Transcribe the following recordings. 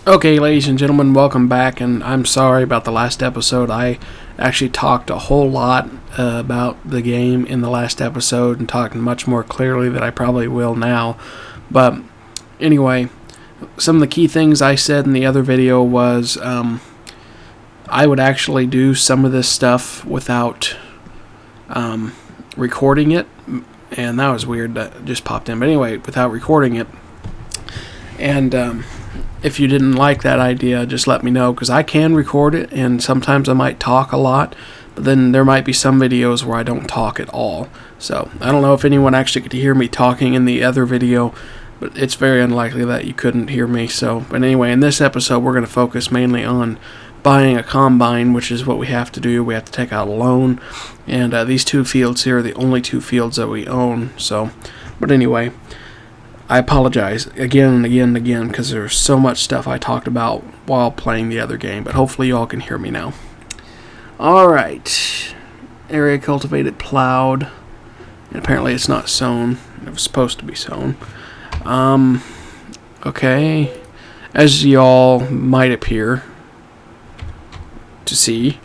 Okay, ladies and gentlemen, welcome back, and I'm sorry about the last episode. I actually talked a whole lot about the game in the last episode and talked much more clearly than I probably will now. But anyway, some of the key things I said in the other video was I would actually do some of this stuff without recording it, and that was weird, that just popped in. But anyway, without recording it. And if you didn't like that idea, just let me know, because I can record it, and sometimes I might talk a lot, but then there might be some videos where I don't talk at all. So I don't know if anyone actually could hear me talking in the other video, but it's very unlikely that you couldn't hear me. But anyway, in this episode, we're going to focus mainly on buying a combine, which is what we have to do. We have to take out a loan, and these two fields here are the only two fields that we own. But anyway, I apologize again and again and again, because there's so much stuff I talked about while playing the other game, but hopefully y'all can hear me now. Alright, area cultivated, plowed, and apparently it's not sown. It was supposed to be sown. Okay, as y'all might appear to see,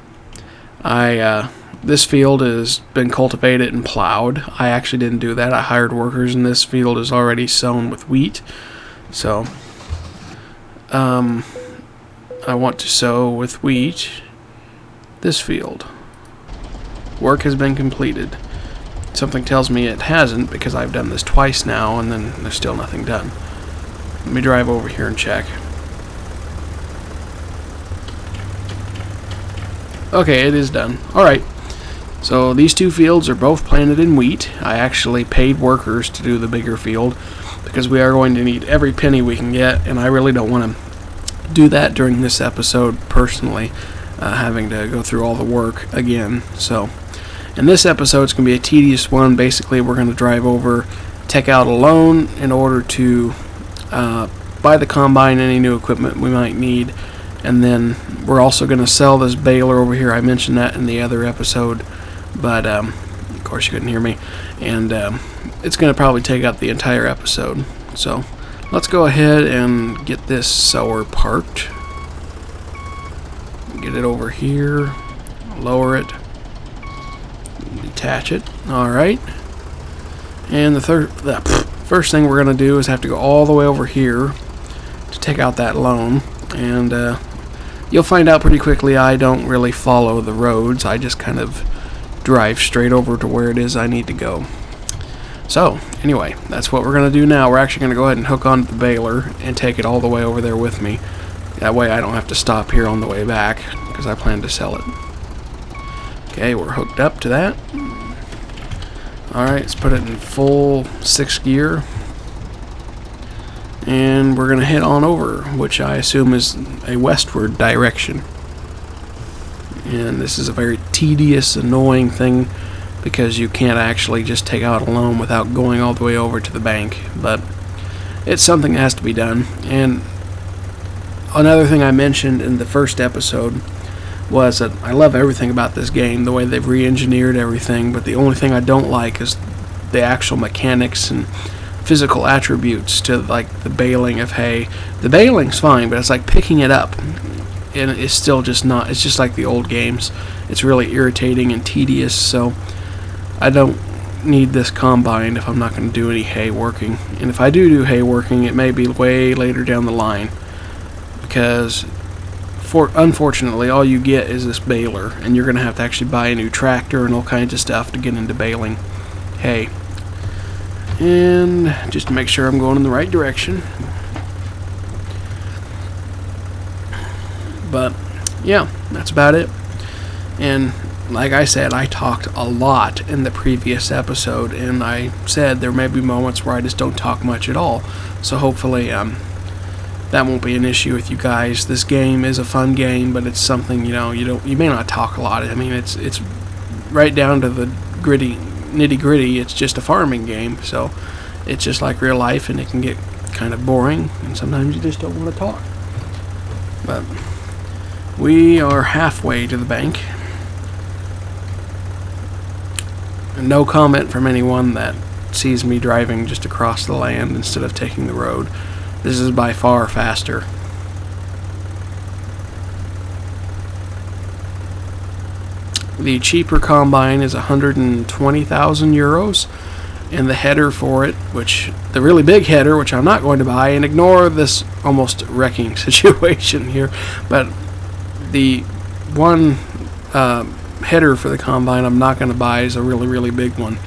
this field has been cultivated and plowed. I actually didn't do that. I hired workers, and this field is already sown with wheat. So, I want to sow with wheat this field. Work has been completed. Something tells me it hasn't, because I've done this twice now, and then there's still nothing done. Let me drive over here and check. Okay, it is done. Alright. So these two fields are both planted in wheat. I actually paid workers to do the bigger field, because we are going to need every penny we can get, and I really don't want to do that during this episode personally, having to go through all the work again. So in this episode, it's going to be a tedious one. Basically, we're going to drive over, take out a loan in order to buy the combine, any new equipment we might need, and then we're also going to sell this baler over here. I mentioned that in the other episode, but of course you couldn't hear me, and it's going to probably take up the entire episode. So let's go ahead and get this sower parked. Get it over here, lower it, detach it. Alright, and the first thing we're going to do is have to go all the way over here to take out that loan, and you'll find out pretty quickly I don't really follow the roads. I just kind of drive straight over to where it is I need to go. So, anyway, that's what we're going to do now. We're actually going to go ahead and hook onto the baler and take it all the way over there with me. That way I don't have to stop here on the way back, because I plan to sell it. Okay, we're hooked up to that. Alright, let's put it in full 6th gear. And we're going to head on over, which I assume is a westward direction. And this is a very tedious, annoying thing, because you can't actually just take out a loan without going all the way over to the bank. But it's something that has to be done. And another thing I mentioned in the first episode was that I love everything about this game, the way they've re-engineered everything, but the only thing I don't like is the actual mechanics and physical attributes to, like, the baling of hay. The baling's fine, but it's like picking it up, and it's still just not. It's just like the old games. It's really irritating and tedious, so I don't need this combine if I'm not going to do any hay working. And if I do hay working, it may be way later down the line, because unfortunately all you get is this baler, and you're going to have to actually buy a new tractor and all kinds of stuff to get into baling hay. And just to make sure I'm going in the right direction. But yeah, that's about it. And like I said, I talked a lot in the previous episode, and I said there may be moments where I just don't talk much at all. So hopefully that won't be an issue with you guys. This game is a fun game, but it's something, you may not talk a lot. I mean, it's right down to the nitty-gritty. It's just a farming game, so it's just like real life, and it can get kind of boring, and sometimes you just don't want to talk. But we are halfway to the bank. And no comment from anyone that sees me driving just across the land instead of taking the road. This is by far faster. The cheaper combine is 120,000 euros, and the header for it, which the really big header, which I'm not going to buy, and ignore this almost wrecking situation here, but the one header for the combine I'm not going to buy is a really big one,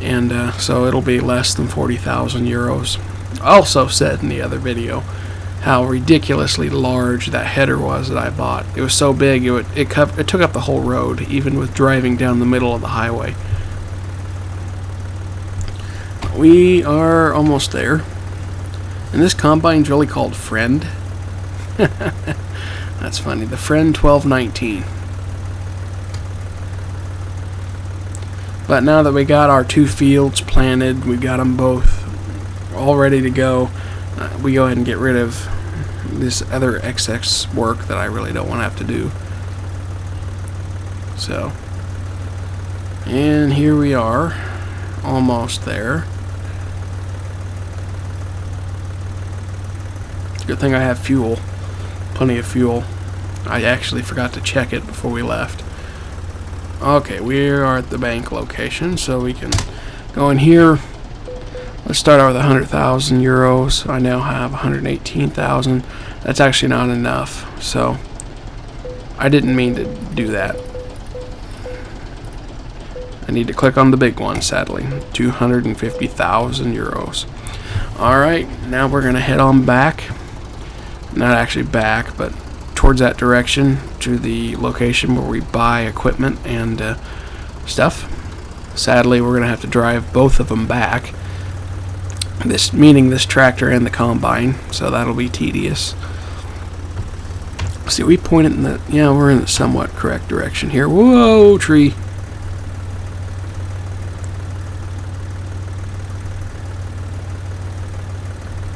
and so it'll be less than 40,000 euros. Also said in the other video how ridiculously large that header was that I bought. It was so big it took up the whole road, even with driving down the middle of the highway. We are almost there, and this combine's really called Friend. That's funny. The Friend 1219. But now that we got our 2 fields planted, we got them both all ready to go, we go ahead and get rid of this other XX work that I really don't want to have to do. So, and here we are, almost there. Good thing I have fuel, plenty of fuel. I actually forgot to check it before we left. Okay, we are at the bank location, so we can go in here. Let's start out with 100,000 euros. I now have 118,000. That's actually not enough, so I didn't mean to do that. I need to click on the big one, sadly. 250,000 euros. Alright, now we're going to head on back. Not actually back, but towards that direction to the location where we buy equipment and stuff. Sadly, we're going to have to drive both of them back. Meaning this tractor and the combine, so that'll be tedious. See, we pointed in the... yeah, we're in the somewhat correct direction here. Whoa, tree!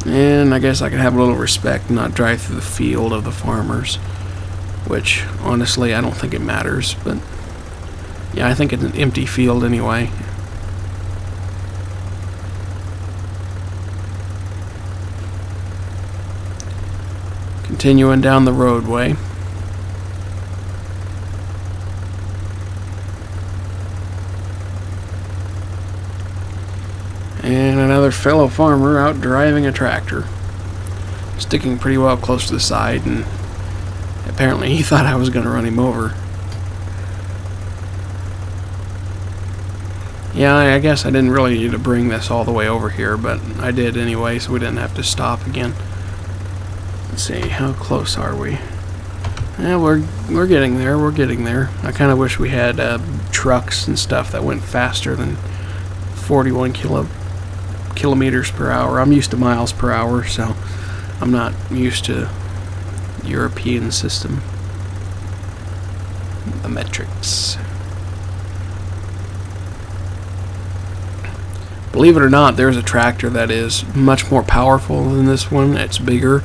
And I guess I can have a little respect and not drive through the field of the farmers. Which, honestly, I don't think it matters, but... yeah, I think it's an empty field anyway. Continuing down the roadway. And another fellow farmer out driving a tractor. Sticking pretty well close to the side, and apparently he thought I was going to run him over. Yeah, I guess I didn't really need to bring this all the way over here, but I did anyway, so we didn't have to stop again. Let's see, how close are we? Yeah, we're getting there. We're getting there. I kind of wish we had trucks and stuff that went faster than 41 kilometers per hour. I'm used to miles per hour, so I'm not used to European system. The metrics. Believe it or not, there's a tractor that is much more powerful than this one. It's bigger,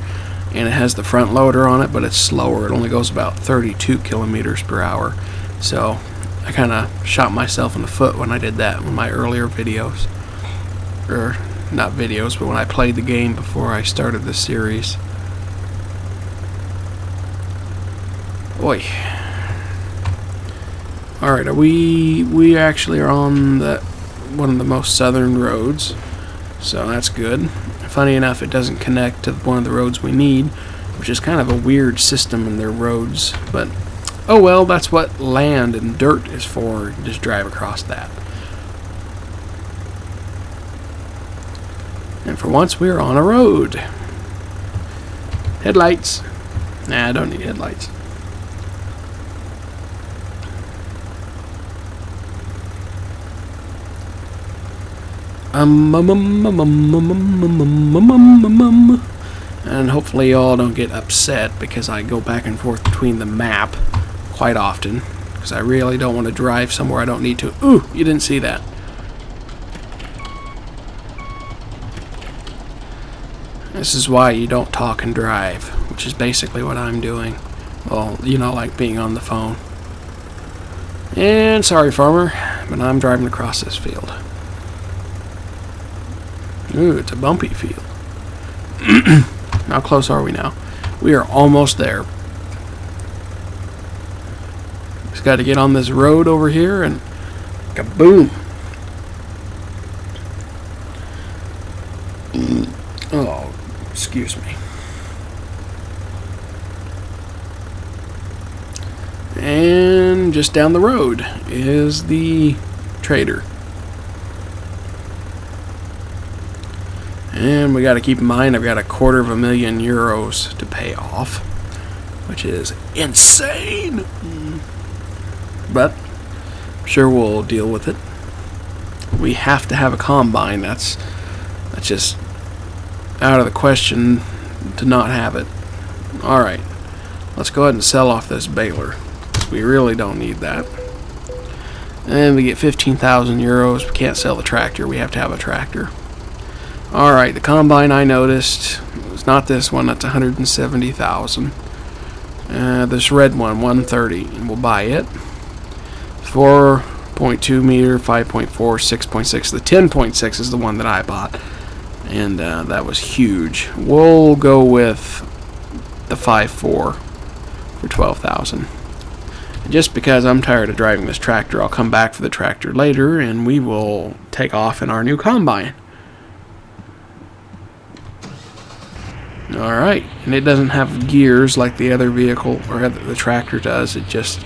and it has the front loader on it, but it's slower. It only goes about 32 kilometers per hour. So I kind of shot myself in the foot when I did that in my earlier videos. Or not videos, but when I played the game before I started this series. Oi. Alright, we actually are on one of the most southern roads, so that's good. Funny enough, it doesn't connect to one of the roads we need, which is kind of a weird system in their roads, but oh well, that's what land and dirt is for. Just drive across that. And for once, we're on a road. Headlights. Nah, I don't need headlights. And hopefully y'all don't get upset because I go back and forth between the map quite often, because I really don't want to drive somewhere I don't need to. Ooh, you didn't see that. This is why you don't talk and drive, which is basically what I'm doing. Well, you know, like being on the phone. And sorry, farmer, but I'm driving across this field. Ooh, it's a bumpy field. How close are we now? We are almost there. Just got to get on this road over here and kaboom. Oh, excuse me. And just down the road is the trader. And we got to keep in mind I've got €250,000 to pay off, which is insane. But I'm sure we'll deal with it. We have to have a combine. That's just out of the question to not have it. Alright, let's go ahead and sell off this baler. We really don't need that. And we get €15,000. We can't sell the tractor. We have to have a tractor. Alright, the combine I noticed was not this one. That's $170,000. This red one, $130,000, and we'll buy it. 4.2 meter, 5.4, 6.6. The 10.6 is the one that I bought, and that was huge. We'll go with the 5.4 for $12,000. Just because I'm tired of driving this tractor, I'll come back for the tractor later, and we will take off in our new combine. Alright, and it doesn't have gears like the other vehicle, or the tractor does. It just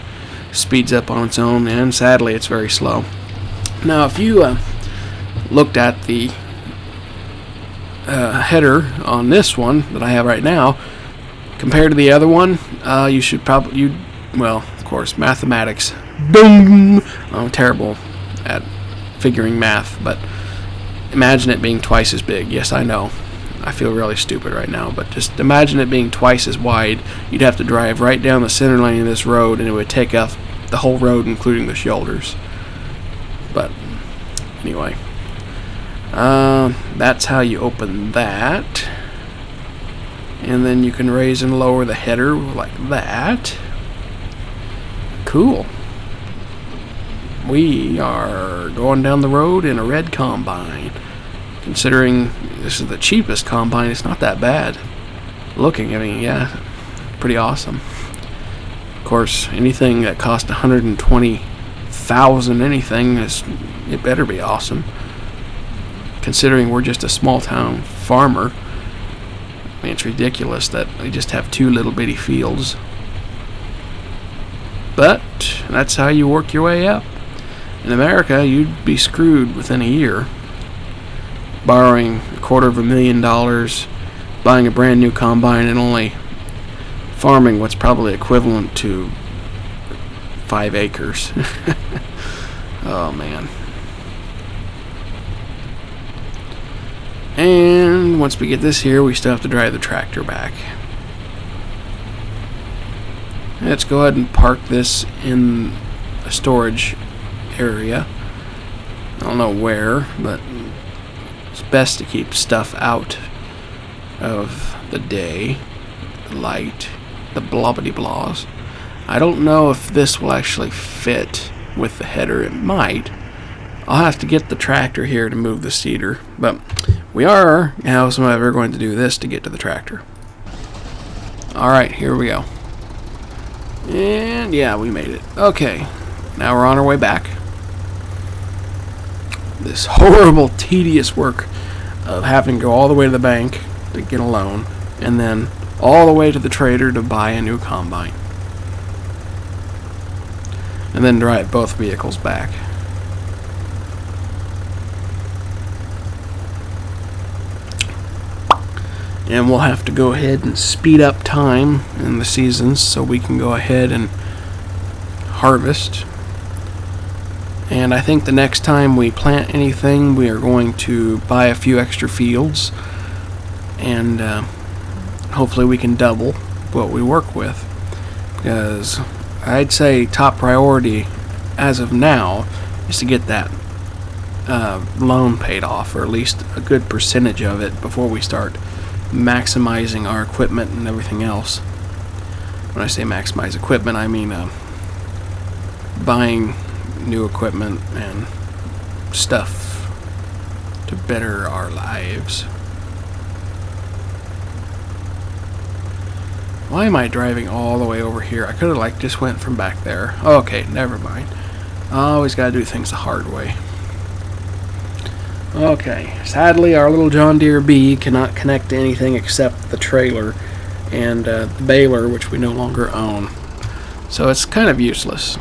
speeds up on its own, and sadly it's very slow. Now if you looked at the header on this one that I have right now compared to the other one, you should probably, well, of course, mathematics, boom. I'm terrible at figuring math, but imagine it being twice as big. Yes, I know, I feel really stupid right now, but just imagine it being twice as wide. You'd have to drive right down the center lane of this road, and it would take up the whole road, including the shoulders. But anyway, that's how you open that. And then you can raise and lower the header like that. Cool. We are going down the road in a red combine. Considering this is the cheapest combine, it's not that bad looking. I mean, yeah, pretty awesome. Of course, anything that costs $120,000 anything, it better be awesome. Considering we're just a small town farmer, I mean, it's ridiculous that we just have 2 little bitty fields. But that's how you work your way up. In America, you'd be screwed within a year. Borrowing $250,000, buying a brand new combine, and only farming what's probably equivalent to 5 acres. Oh man. And once we get this here, we still have to drive the tractor back. Let's go ahead and park this in a storage area. I don't know where, but it's best to keep stuff out of the day, the light, the blobbity-blahs. I don't know if this will actually fit with the header. It might. I'll have to get the tractor here to move the seeder, but we are, however, going to do this to get to the tractor. Alright, here we go. And yeah, we made it. Okay, now we're on our way back. This horrible, tedious work of having to go all the way to the bank to get a loan, and then all the way to the trader to buy a new combine. And then drive both vehicles back. And we'll have to go ahead and speed up time in the seasons so we can go ahead and harvest. And I think the next time we plant anything, we are going to buy a few extra fields, and hopefully we can double what we work with, because I'd say top priority as of now is to get that loan paid off, or at least a good percentage of it, before we start maximizing our equipment and everything else. When I say maximize equipment, I mean buying new equipment and stuff to better our lives. Why am I driving all the way over here? I could have like just went from back there. Okay, never mind. I always gotta do things the hard way. Okay, sadly our little John Deere B cannot connect to anything except the trailer and the baler, which we no longer own. So it's kind of useless.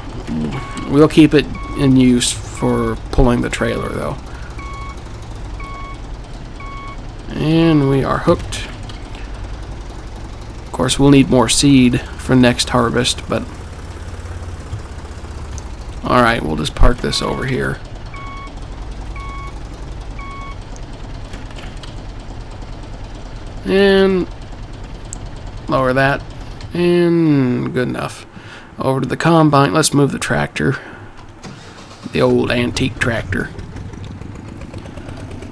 We'll keep it in use for pulling the trailer though. And we are hooked. Of course, we'll need more seed for next harvest, but alright, we'll just park this over here. And lower that. And good enough. Over to the combine. Let's move the tractor. The old antique tractor.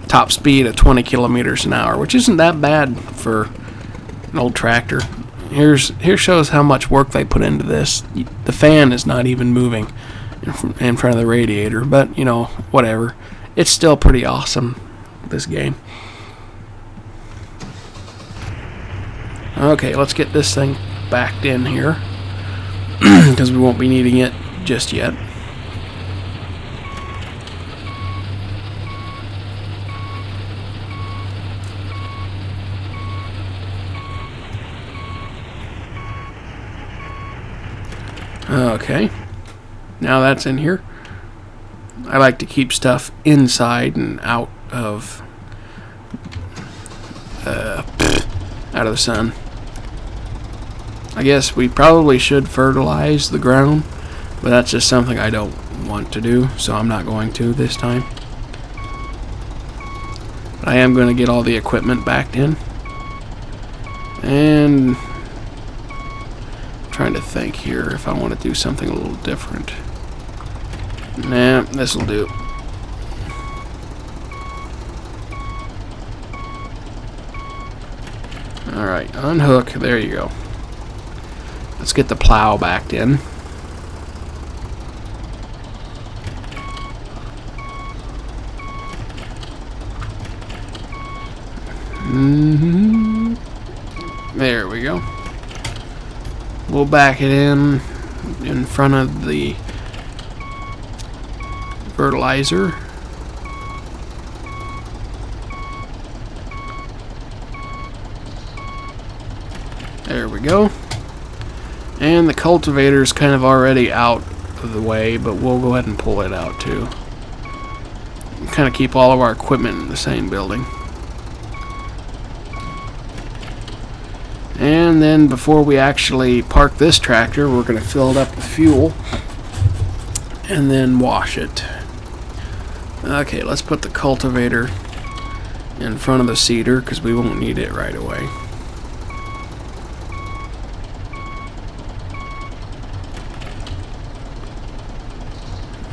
Top speed of 20 kilometers an hour, which isn't that bad for an old tractor. Here shows how much work they put into this. The fan is not even moving in front of the radiator, but you know, whatever. It's still pretty awesome, this game. Okay, let's get this thing backed in here because we won't be needing it just yet. Okay, now that's in here. I like to keep stuff inside and out of the sun. I guess we probably should fertilize the ground, but that's just something I don't want to do, so I'm not going to this time. But I am going to get all the equipment backed in. And I'm trying to think here if I want to do something a little different. Nah, this'll do. Alright, unhook. There you go. Let's get the plow backed in. There we go. We'll back it in front of the fertilizer. There we go. And the cultivator's kind of already out of the way, but we'll go ahead and pull it out too. Kind of keep all of our equipment in the same building. And then before we actually park this tractor, we're going to fill it up with fuel and then wash it. Okay, let's put the cultivator in front of the seeder because we won't need it right away.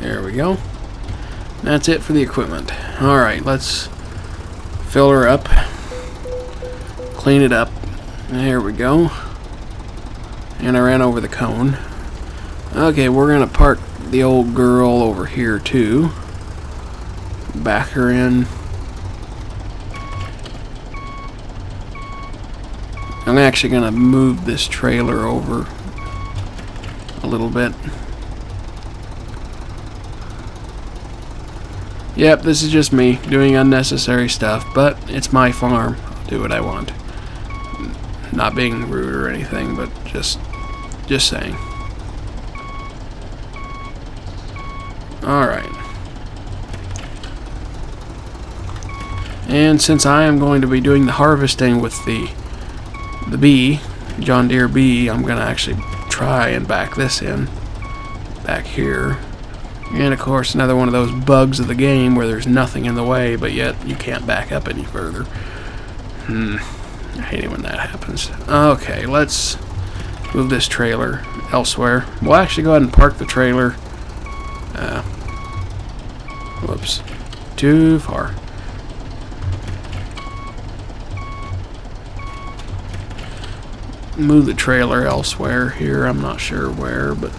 There we go. That's it for the equipment. Alright, let's fill her up. Clean it up. There we go. And I ran over the cone. Okay, we're going to park the old girl over here too. Back her in. I'm actually going to move this trailer over a little bit. Yep, this is just me doing unnecessary stuff, but it's my farm. I'll do what I want. Not being rude or anything, but just saying. Alright. And since I am going to be doing the harvesting with the bee, John Deere bee, I'm going to actually try and back this in. Back here. And of course another one of those bugs of the game where there's nothing in the way, but yet you can't back up any further. I hate it when that happens. Okay, let's move this trailer elsewhere. We'll actually go ahead and park the trailer. Whoops. Too far. Move the trailer elsewhere here. I'm not sure where, but...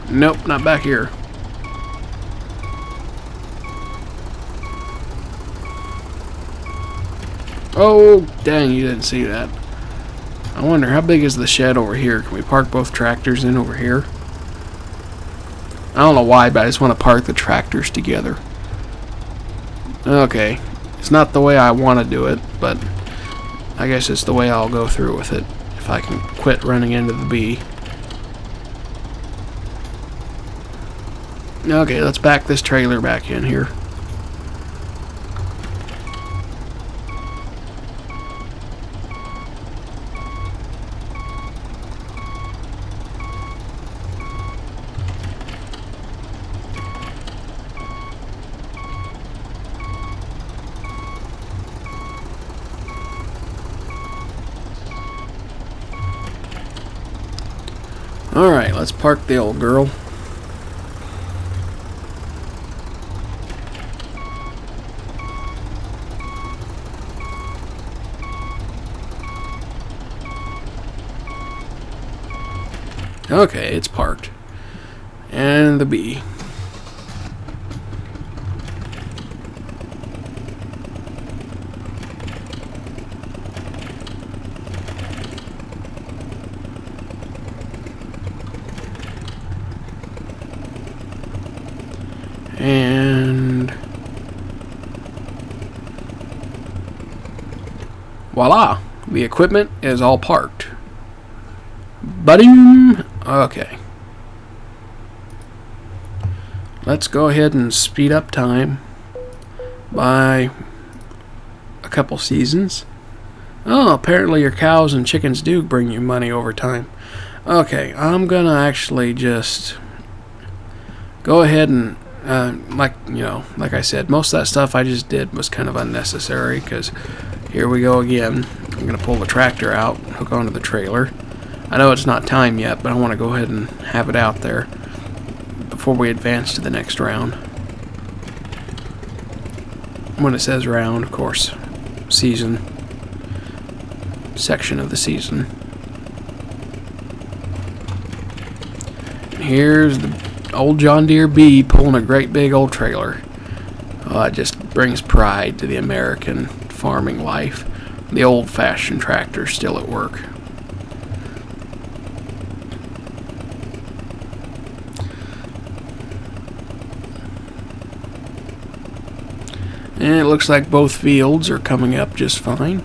Nope, not back here. Oh, dang, you didn't see that. I wonder, how big is the shed over here? Can we park both tractors in over here? I don't know why, but I just want to park the tractors together. Okay. It's not the way I want to do it, but I guess it's the way I'll go through with it. If I can quit running into the bee. Okay, let's back this trailer back in here. Alright, let's park the old girl. Okay, it's parked. And the bee. And voila, the equipment is all parked. Ba-ding! Okay. Let's go ahead and speed up time by a couple seasons. Oh, apparently your cows and chickens do bring you money over time. Okay, I'm gonna actually just go ahead and like I said, most of that stuff I just did was kind of unnecessary, because here we go again. I'm going to pull the tractor out, hook onto the trailer. I know it's not time yet, but I want to go ahead and have it out there before we advance to the next round. When it says round, of course, season, section of the season. Here's the old John Deere bee pulling a great big old trailer. Oh, it just brings pride to the American farming life. The old-fashioned tractor still at work. And it looks like both fields are coming up just fine.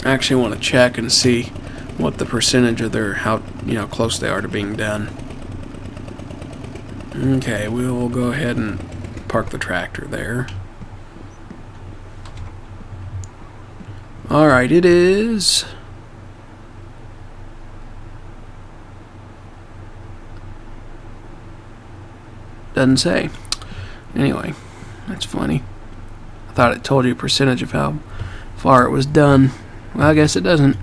I actually want to check and see what the percentage of their, how close they are to being done. Okay, we will go ahead and park the tractor there. Alright, it is doesn't say. Anyway, that's funny. I thought it told you a percentage of how far it was done. Well, I guess it doesn't.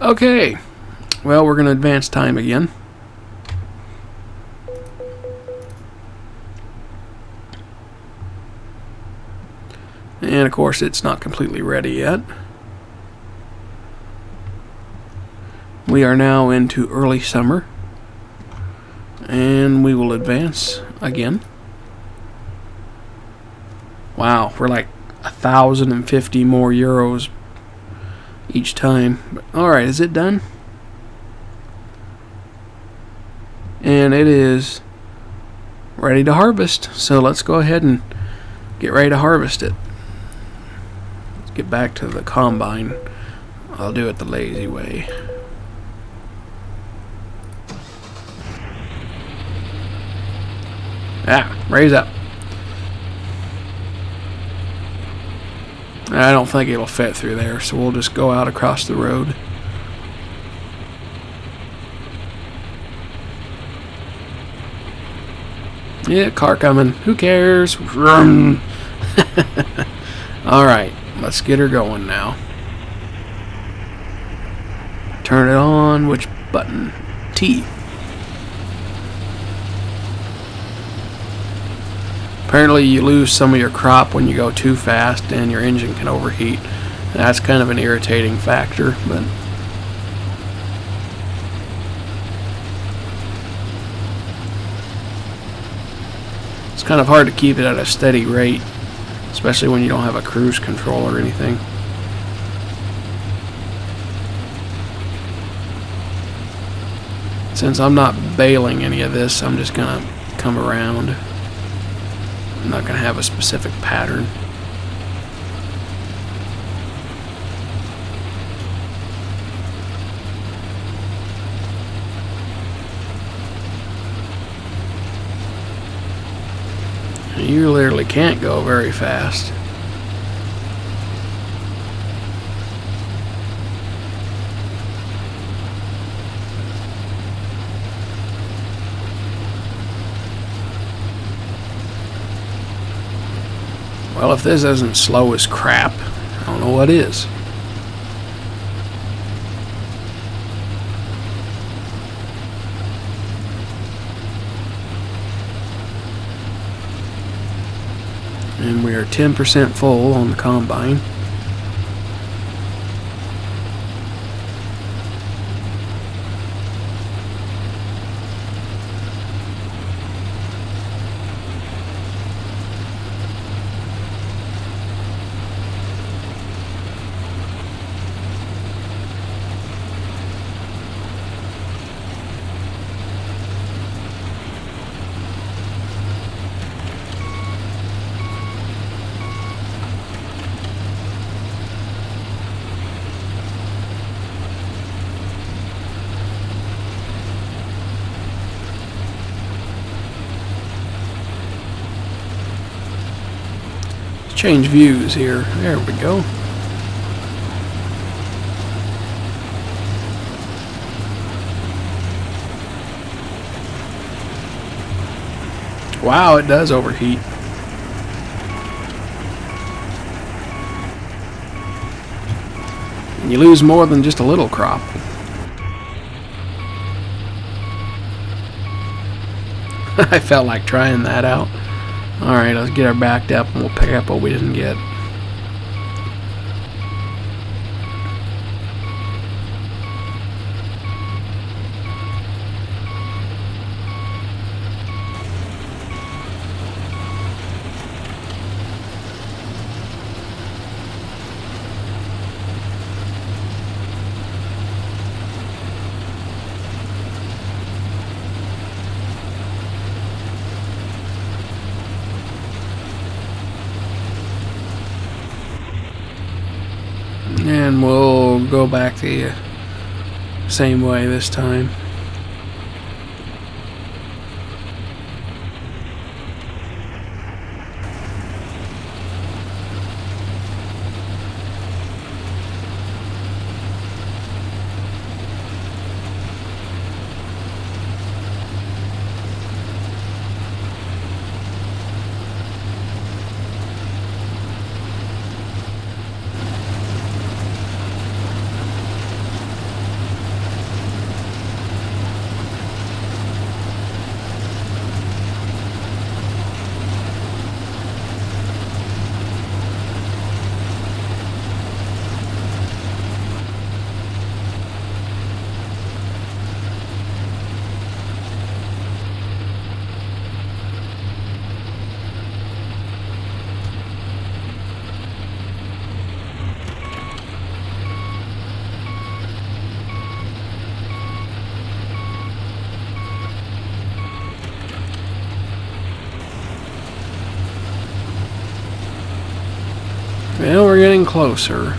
Okay, well, we're going to advance time again. And of course, it's not completely ready yet. We are now into early summer, and we will advance again. Wow, we're like 1,050 more euros each time. Alright, is it done? And it is ready to harvest. So let's go ahead and get ready to harvest it. Let's get back to the combine. I'll do it the lazy way. Raise up. I don't think it'll fit through there, so we'll just go out across the road. Yeah, car coming. Who cares? Alright, let's get her going now. Turn it on. Which button? T. Apparently you lose some of your crop when you go too fast, and your engine can overheat. That's kind of an irritating factor, but it's kind of hard to keep it at a steady rate, especially when you don't have a cruise control or anything. Since I'm not bailing any of this, I'm just gonna come around. I'm not gonna have a specific pattern. You literally can't go very fast. Well, if this isn't slow as crap, I don't know what is. And we are 10% full on the combine. Change views here. There we go. Wow, it does overheat. And you lose more than just a little crop. I felt like trying that out. Alright, let's get her backed up and we'll pick up what we didn't get. And we'll go back the same way this time. Well, we're getting closer.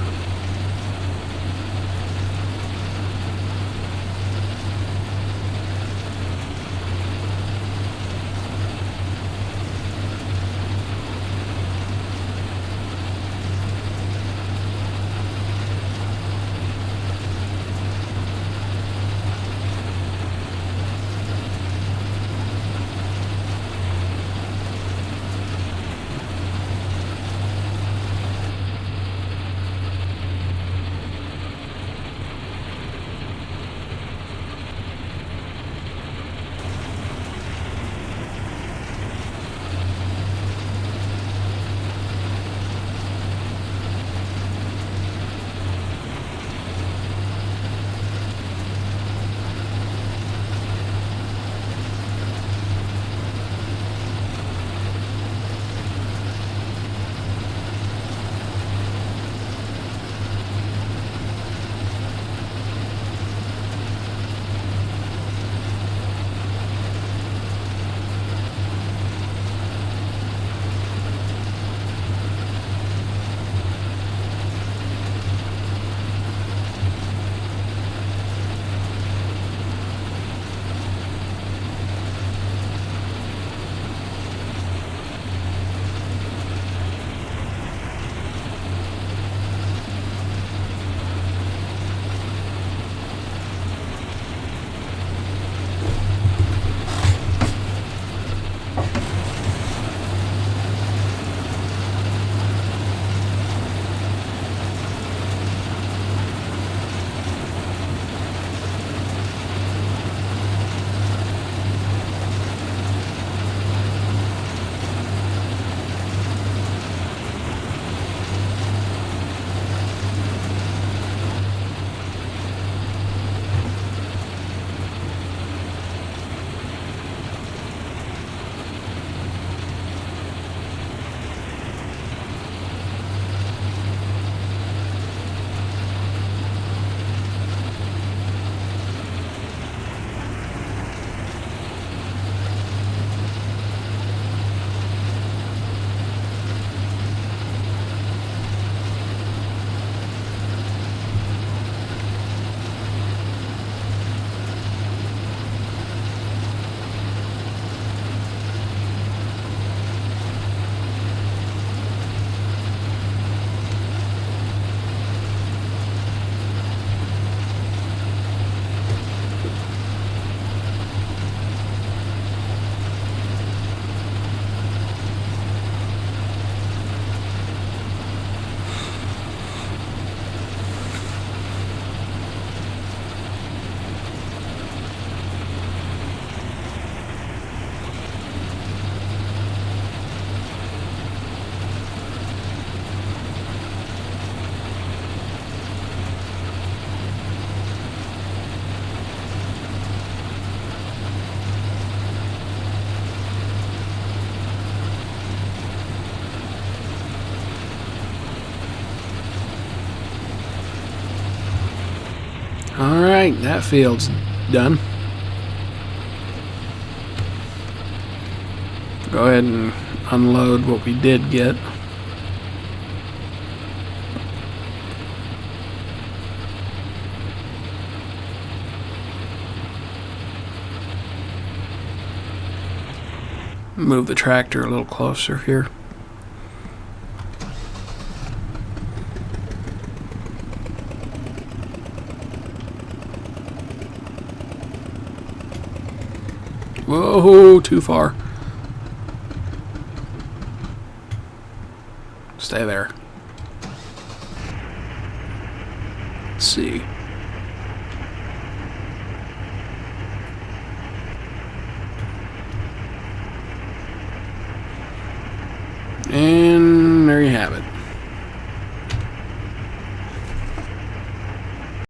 Alright, that field's done. Go ahead and unload what we did get. Move the tractor a little closer here. Whoa, too far. Stay there. Let's see. And there you have it.